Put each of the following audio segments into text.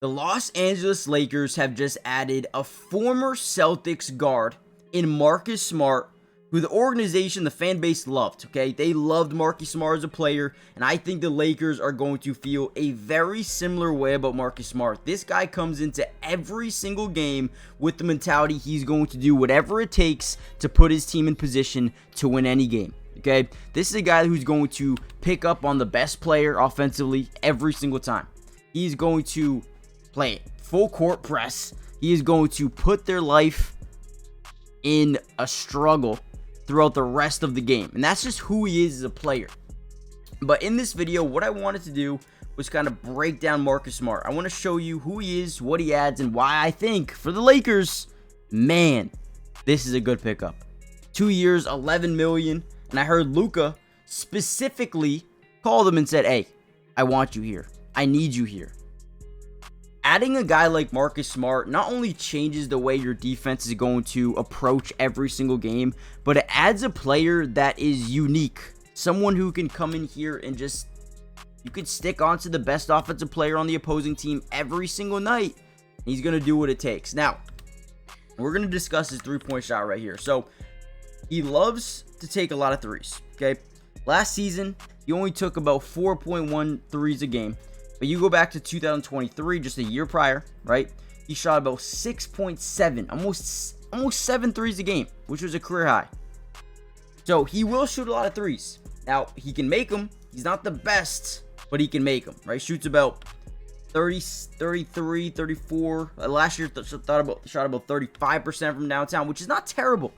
The Los Angeles Lakers have just added a former Celtics guard in Marcus Smart, who the organization, the fan base loved, okay? They loved Marcus Smart as a player, and I think the Lakers are going to feel a very similar way about Marcus Smart. This guy comes into every single game with the mentality he's going to do whatever it takes to put his team in position to win any game. Okay, this is a guy who's going to pick up on the best player offensively every single time. He's going to play full court press. He is going to put their life in a struggle throughout the rest of the game. And that's just who he is as a player. But in this video, what I wanted to do was kind of break down Marcus Smart. I want to show you who he is, what he adds, and why I think for the Lakers, man, this is a good pickup. 2 years, $11 million. And I heard Luka specifically call them and said, hey, I want you here. I need you here. Adding a guy like Marcus Smart not only changes the way your defense is going to approach every single game, but it adds a player that is unique. Someone who can come in here and just, you could stick onto the best offensive player on the opposing team every single night. He's going to do what it takes. Now, we're going to discuss his three-point shot right here. So, he loves to take a lot of threes, okay? Last season, he only took about 4.1 threes a game. But you go back to 2023, just a year prior, right? He shot about 6.7, almost 7 threes a game, which was a career high. So he will shoot a lot of threes. Now, he can make them. He's not the best, but he can make them, right? Shoots about 30, 33, 34. Last year, shot about 35% from downtown, which is not terrible.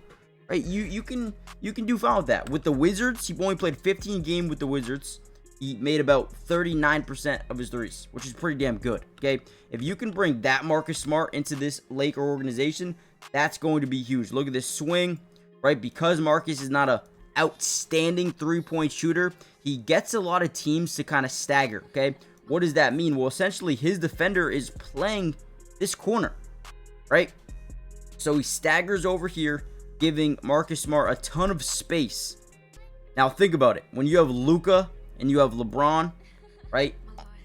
Right, you can do fine with that. With the Wizards, he only played 15 games with the Wizards. He made about 39% of his threes, which is pretty damn good. Okay, if you can bring that Marcus Smart into this Laker organization, that's going to be huge. Look at this swing, right? Because Marcus is not a outstanding three-point shooter, he gets a lot of teams to kind of stagger. Okay, what does that mean? Well, essentially, his defender is playing this corner, right? So he staggers over here, giving Marcus Smart a ton of space. Now think about it. When you have Luka and you have LeBron, right,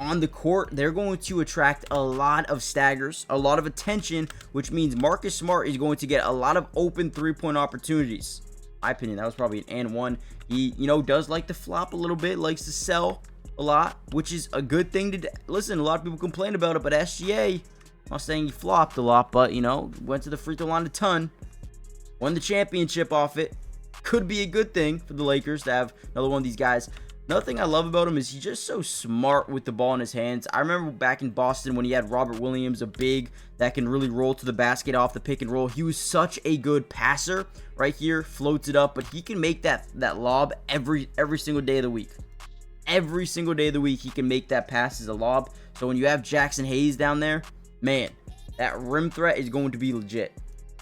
on the court, they're going to attract a lot of staggers, a lot of attention, which means Marcus Smart is going to get a lot of open three-point opportunities. In my opinion, that was probably an and one. He, does like to flop a little bit, likes to sell a lot, which is a good thing to do. Listen, a lot of people complain about it, but SGA, I'm not saying he flopped a lot, but, went to the free throw line a ton. Won the championship off it. Could be a good thing for the Lakers to have another one of these guys. Another thing I love about him is he's just so smart with the ball in his hands. I remember back in Boston when he had Robert Williams, a big that can really roll to the basket off the pick and roll. He was such a good passer right here. Floats it up, but he can make that lob every single day of the week. Every single day of the week, he can make that pass as a lob. So when you have Jackson Hayes down there, man, that rim threat is going to be legit.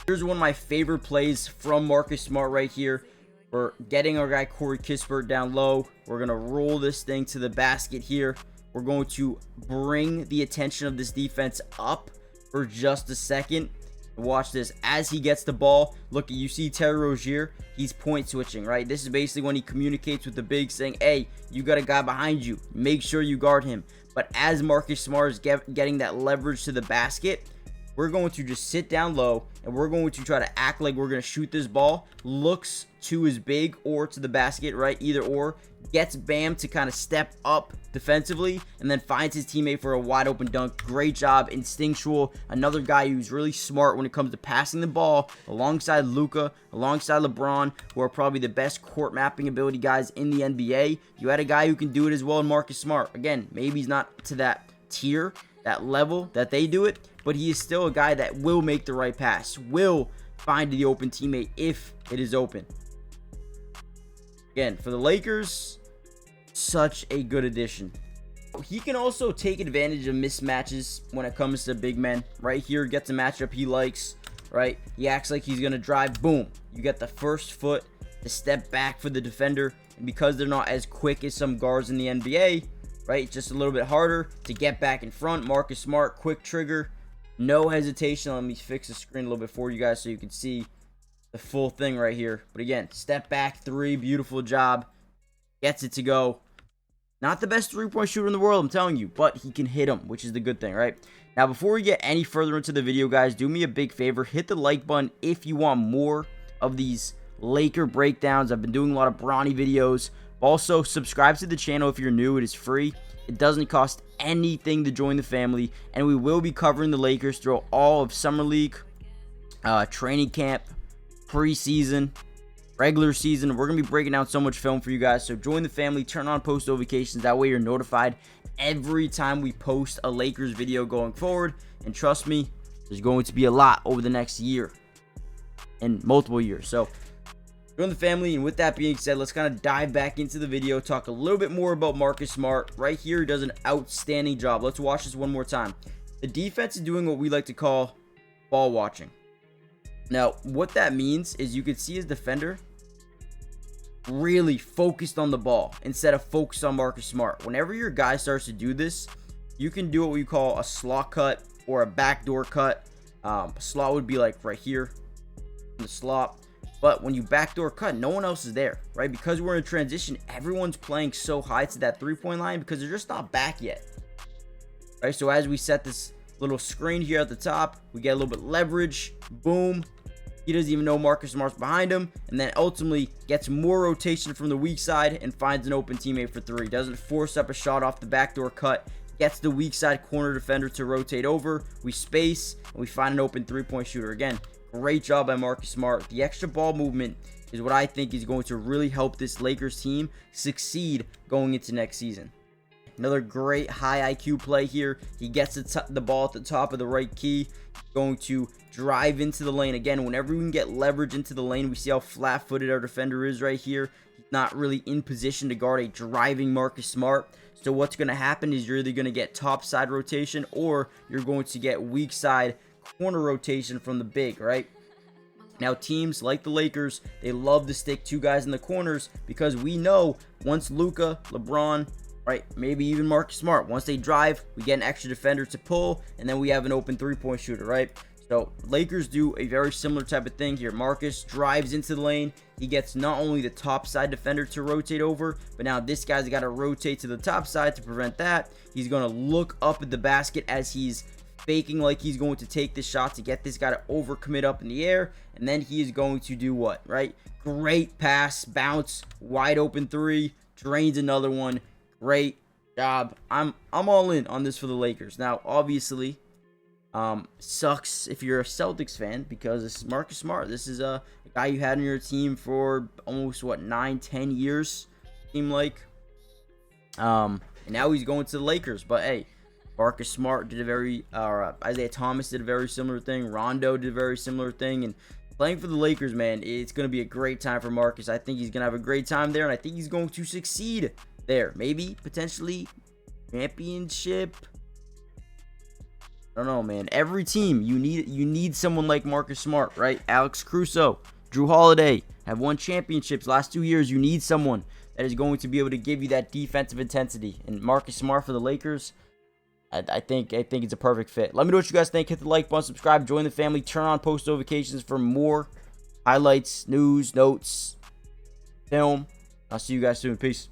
Here's one of my favorite plays from Marcus Smart right here. We're getting our guy Corey Kispert down low. We're going to roll this thing to the basket here. We're going to bring the attention of this defense up for just a second. Watch this. As he gets the ball, look, you see Terry Rozier. He's point switching, right? This is basically when he communicates with the big saying, hey, you got a guy behind you. Make sure you guard him. But as Marcus Smart is getting that leverage to the basket, we're going to just sit down low and we're going to try to act like we're going to shoot this ball. Looks to his big or to the basket, right? Either or. Gets Bam to kind of step up defensively and then finds his teammate for a wide open dunk. Great job. Instinctual. Another guy who's really smart when it comes to passing the ball alongside Luka, alongside LeBron, who are probably the best court mapping ability guys in the NBA. You had a guy who can do it as well in Marcus Smart. Again, maybe he's not to that tier, that level that they do it, but he is still a guy that will make the right pass, will find the open teammate if it is open. Again, for the Lakers, such a good addition. He can also take advantage of mismatches when it comes to big men. Right here, gets a matchup he likes, right? He acts like he's going to drive, boom. You get the first foot to step back for the defender, and because they're not as quick as some guards in the NBA, right, it's just a little bit harder to get back in front. Marcus Smart, quick trigger, no hesitation. Let me fix the screen a little bit for you guys so you can see the full thing right here. But again, step back three, beautiful job. Gets it to go. Not the best three-point shooter in the world, I'm telling you, but he can hit them, which is the good thing, right? Now, before we get any further into the video, guys, do me a big favor. Hit the like button if you want more of these Laker breakdowns. I've been doing a lot of Bronny videos. Also, subscribe to the channel if you're new. It is free. It doesn't cost anything to join the family. And we will be covering the Lakers throughout all of Summer League, training camp, preseason, regular season. We're going to be breaking down so much film for you guys. So join the family. Turn on post notifications. That way you're notified every time we post a Lakers video going forward. And trust me, there's going to be a lot over the next year and multiple years. So join the family, and with that being said, let's kind of dive back into the video, talk a little bit more about Marcus Smart. Right here, he does an outstanding job. Let's watch this one more time. The defense is doing what we like to call ball watching. Now, what that means is you can see his defender really focused on the ball instead of focused on Marcus Smart. Whenever your guy starts to do this, you can do what we call a slot cut or a backdoor cut. A slot would be like right here in the slot. But when you backdoor cut, no one else is there, right? Because we're in transition, everyone's playing so high to that three-point line because they're just not back yet, right? So as we set this little screen here at the top, we get a little bit leverage. Boom. He doesn't even know Marcus Smart's behind him, and then ultimately gets more rotation from the weak side and finds an open teammate for three. Doesn't force up a shot off the backdoor cut. Gets the weak side corner defender to rotate over. We space, and we find an open three-point shooter. Again, great job by Marcus Smart. The extra ball movement is what I think is going to really help this Lakers team succeed going into next season. Another great high IQ play here. He gets the ball at the top of the right key. Going to drive into the lane. Again, whenever we can get leverage into the lane, we see how flat-footed our defender is right here. He's not really in position to guard a driving Marcus Smart. So what's going to happen is you're either going to get top side rotation or you're going to get weak side corner rotation from the big, right? Now, teams like the Lakers, they love to stick two guys in the corners because we know once Luka, LeBron, right, maybe even Marcus Smart, once they drive, we get an extra defender to pull, and then we have an open three-point shooter, right? So Lakers do a very similar type of thing here. Marcus drives into the lane. He gets not only the top side defender to rotate over, but now this guy's got to rotate to the top side to prevent that. He's going to look up at the basket as he's faking like he's going to take this shot to get this guy to overcommit up in the air, and then he is going to do what, right? Great pass, bounce, wide open three, drains another one. Great job. I'm all in on this for the Lakers. Now, obviously, sucks if you're a Celtics fan because this is Marcus Smart. This is a guy you had on your team for almost, what, 9-10 years, seemed like. And now he's going to the Lakers. But, hey, Marcus Smart did a very, Isaiah Thomas did a very similar thing. Rondo did a very similar thing. And playing for the Lakers, man, it's going to be a great time for Marcus. I think he's going to have a great time there, and I think he's going to succeed there. Maybe, potentially, championship. I don't know, man. Every team, you need someone like Marcus Smart, right? Alex Caruso, Drew Holiday have won championships last 2 years. You need someone that is going to be able to give you that defensive intensity. And Marcus Smart for the Lakers, I think it's a perfect fit. Let me know what you guys think. Hit the like button, subscribe, join the family, turn on post notifications for more highlights, news, notes, film. I'll see you guys soon. Peace.